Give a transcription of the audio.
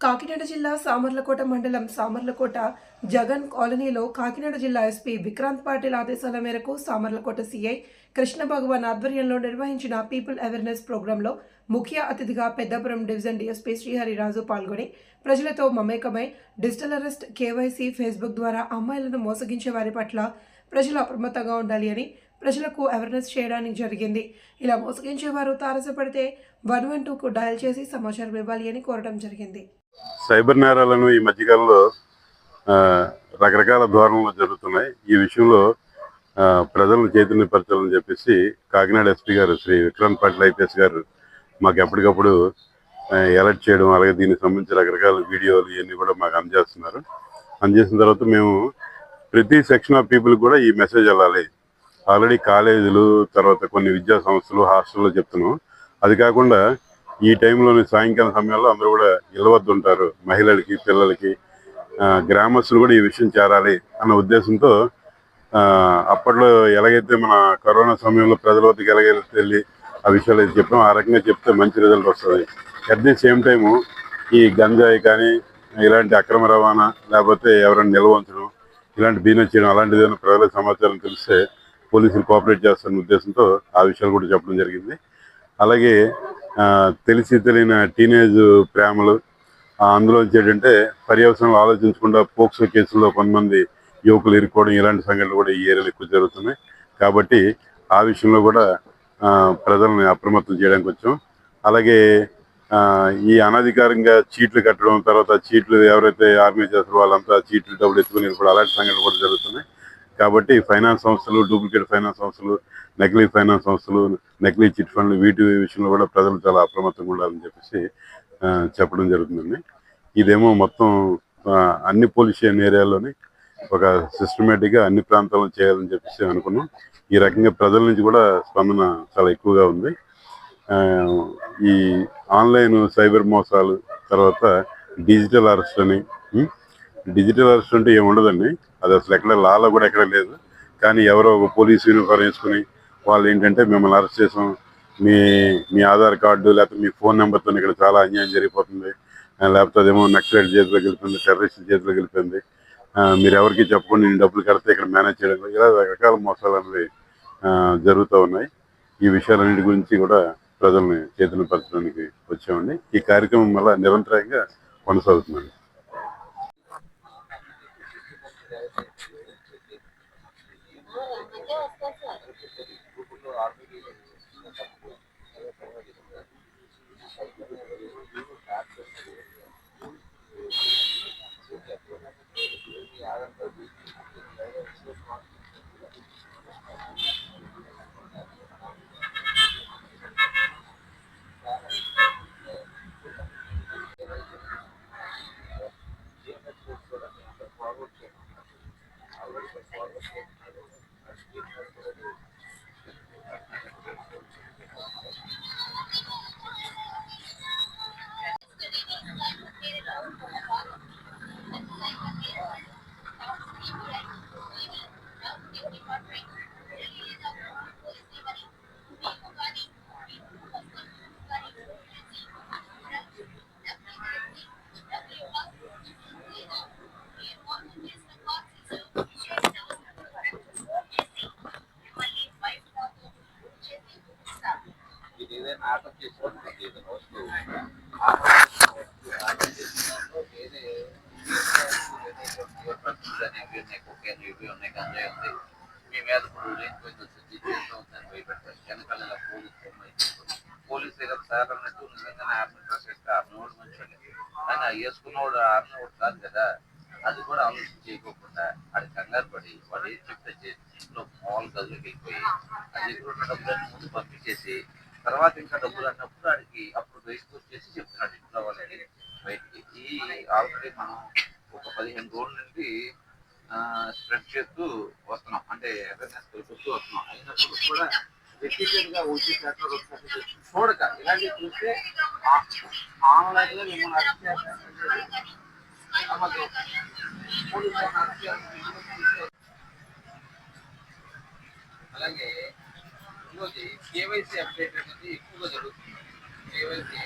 కాకినాడ జిల్లా సామర్లకోట మండలం సామర్లకోట జగన్ కాలనీలో కాకినాడ జిల్లా ఎస్పీ విక్రాంత్ పాటిల్ ఆదేశాల మేరకు సామర్లకోట సిఐ కృష్ణ భగవాన్ ఆధ్వర్యంలో నిర్వహించిన పీపుల్ అవేర్నెస్ ప్రోగ్రాంలో ముఖ్య అతిథిగా పెద్దాపురం డివిజన్ డీఎస్పీ శ్రీహరిరాజు పాల్గొని ప్రజలతో మమేకమై డిజిటల్ అరెస్ట్ కేవైసీ ఫేస్బుక్ ద్వారా అమ్మాయిలను మోసగించే వారి పట్ల ప్రజలు అప్రమత్తంగా ఉండాలి అని ప్రజలకు అవేర్నెస్ చేయడానికి జరిగింది. ఇలా మోసగించే వారు తారసపడితే 112కు డయల్ చేసి సమాచారం ఇవ్వాలి అని కోరడం జరిగింది. సైబర్ నేరాలను ఈ మధ్యకాలంలో రకరకాల ధోరణులు జరుగుతున్నాయి. ఈ విషయంలో ప్రజలను చైతన్యపరచాలని చెప్పేసి కాకినాడ ఎస్పీ గారు శ్రీ విక్రాంత్ పాటిల్ ఐపీఎస్ గారు మాకు ఎప్పటికప్పుడు అలర్ట్ చేయడం, అలాగే దీనికి సంబంధించి రకరకాల వీడియోలు ఇవన్నీ కూడా మాకు అందజేస్తున్నారు. అందజేసిన తర్వాత మేము ప్రతి సెక్షన్ ఆఫ్ పీపుల్ కూడా ఈ మెసేజ్ వెళ్ళాలి. ఆల్రెడీ కాలేజీలు, తర్వాత కొన్ని విద్యా సంస్థలు, హాస్టల్లో చెప్తున్నాం. అది కాకుండా ఈ టైంలోని సాయంకాలం సమయాల్లో అందరూ కూడా ఇళ్ళ వద్ద ఉంటారు. మహిళలకి, పిల్లలకి, గ్రామస్తులు కూడా ఈ విషయం చేరాలి అన్న ఉద్దేశంతో అప్పట్లో ఎలాగైతే మన కరోనా సమయంలో ప్రజల వద్దకు వెళ్ళి ఆ విషయాలు అయితే చెప్పాం, ఆ రకంగా చెప్తే మంచి రిజల్ట్ వస్తుంది. అట్ ది సేమ్ టైము ఈ గంజాయి కానీ ఇలాంటి అక్రమ రవాణా, లేకపోతే ఎవరైనా నిల్వ ఉంచడం, ఇలాంటి బిజినెస్ చేయడం, అలాంటిది ఏదైనా ప్రజలకు సమాచారం తెలిస్తే పోలీసులు కోఆపరేట్ చేస్తున్న ఉద్దేశంతో ఆ విషయాలు కూడా చెప్పడం జరిగింది. అలాగే తెలిసి తెలియని టీనేజ్ ప్రేమలు, అందులో ఏంటంటే పర్యవసనాలు ఆలోచించకుండా పోక్సో కేసుల్లో కొంతమంది యువకులు ఇరుక్కోవడం, ఇలాంటి సంఘటనలు కూడా ఈ ఏరియాలో ఎక్కువ జరుగుతున్నాయి. కాబట్టి ఆ విషయంలో కూడా ప్రజల్ని అప్రమత్తం చేయడానికి వచ్చాం. అలాగే ఈ అనధికారంగా చీట్లు కట్టడం, తర్వాత చీట్లు ఎవరైతే ఆర్గనైజ్ చేస్తారో వాళ్ళంతా చీట్లు డబ్బులు ఎత్తుకుని కూడా అలాంటి సంఘటనలు కూడా జరుగుతున్నాయి. కాబట్టి ఫైనాన్స్ సంస్థలు, డూప్లికేట్ ఫైనాన్స్ సంస్థలు, నకిలీ ఫైనాన్స్ సంస్థలు, నకిలీ చిట్ ఫండ్లు, వీటి విషయంలో కూడా ప్రజలు చాలా అప్రమత్తంగా ఉండాలని చెప్పేసి చెప్పడం జరుగుతుందండి. ఇదేమో మొత్తం అన్ని పోలీస్ స్టేషన్ ఏరియాల్లోని ఒక సిస్టమేటిక్గా అన్ని ప్రాంతాలను చేయాలని చెప్పేసి అనుకున్నాం. ఈ రకంగా ప్రజల నుంచి కూడా స్పందన చాలా ఎక్కువగా ఉంది. ఈ ఆన్లైన్ సైబర్ మోసాలు, తర్వాత డిజిటల్ అరెస్ట్ అని, డిజిటల్ అరెస్ట్ అంటే ఏమి ఉండదండి. అది అసలు ఎక్కడ లాలో కూడా ఎక్కడ లేదు. కానీ ఎవరో ఒక పోలీస్ యూనిఫామ్ వేసుకుని వాళ్ళు ఏంటంటే మిమ్మల్ని అరెస్ట్ చేసాం, మీ ఆధార్ కార్డు లేకపోతే మీ ఫోన్ నెంబర్తో ఇక్కడ చాలా అన్యాయం జరిగిపోతుంది, లేకపోతే అదేమో నక్సలైట్ చేతిలోకి వెళ్ళిపోయింది, టెర్రరిస్ట్ చేతిలోకి వెళ్ళిపోయింది, మీరు ఎవరికి చెప్పకుండా నేను డబ్బులు కడితే ఇక్కడ మేనేజ్ చేయడం, ఇలా రకరకాల మోసాలు అనేవి జరుగుతూ ఉన్నాయి. ఈ విషయాలన్నిటి గురించి కూడా ప్రజల్ని చైతన్యపరచడానికి వచ్చామండి. ఈ కార్యక్రమం వల్ల నిరంతరంగా కొనసాగుతుందండి. మీ మీద పోలీసు దగ్గర సార్ అన్నట్టు నిజంగానే ఆర్మీ డ్రెస్ వేస్తే ఆర్మీ వాడు మంచోడే, కానీ ఆ వేసుకున్నవాడు ఆర్మీ వాడు కాదు కదా. అది కూడా ఆలోచన చేయకోకుండా అది కంగారు పడి వాడు ఏం చెప్తే చేసి ఇంట్లో మామూలు గదులకు వెళ్ళిపోయి ఆ దగ్గర ఉన్న డబ్బులన్నీ ముందు పంపించేసి తర్వాత ఇంకా డబ్బులు అన్నప్పుడు వాడికి అప్పుడు బయటకు వచ్చేసి చెప్తున్నాడు ఇంట్లో వాళ్ళకి బయటికి. ఈ ఆల్రెడీ మనం ఒక 15 రోజుల నుండి స్ప్రెడ్ చేస్తూ వస్తున్నాం, అంటే అవేర్నెస్ కల్పిస్తూ వస్తున్నాం. అయినప్పుడు కూడా రిపీటెడ్ గా వచ్చి చూడక ఇలాంటివి చూస్తే ఆన్లైన్ లో మిమ్మల్ని అరెస్ట్ చేస్తారు. అలాగే ఇంకోటి కేవైసీ అప్డేట్ అనేది ఎక్కువగా జరుగుతుంది. కేవైసీ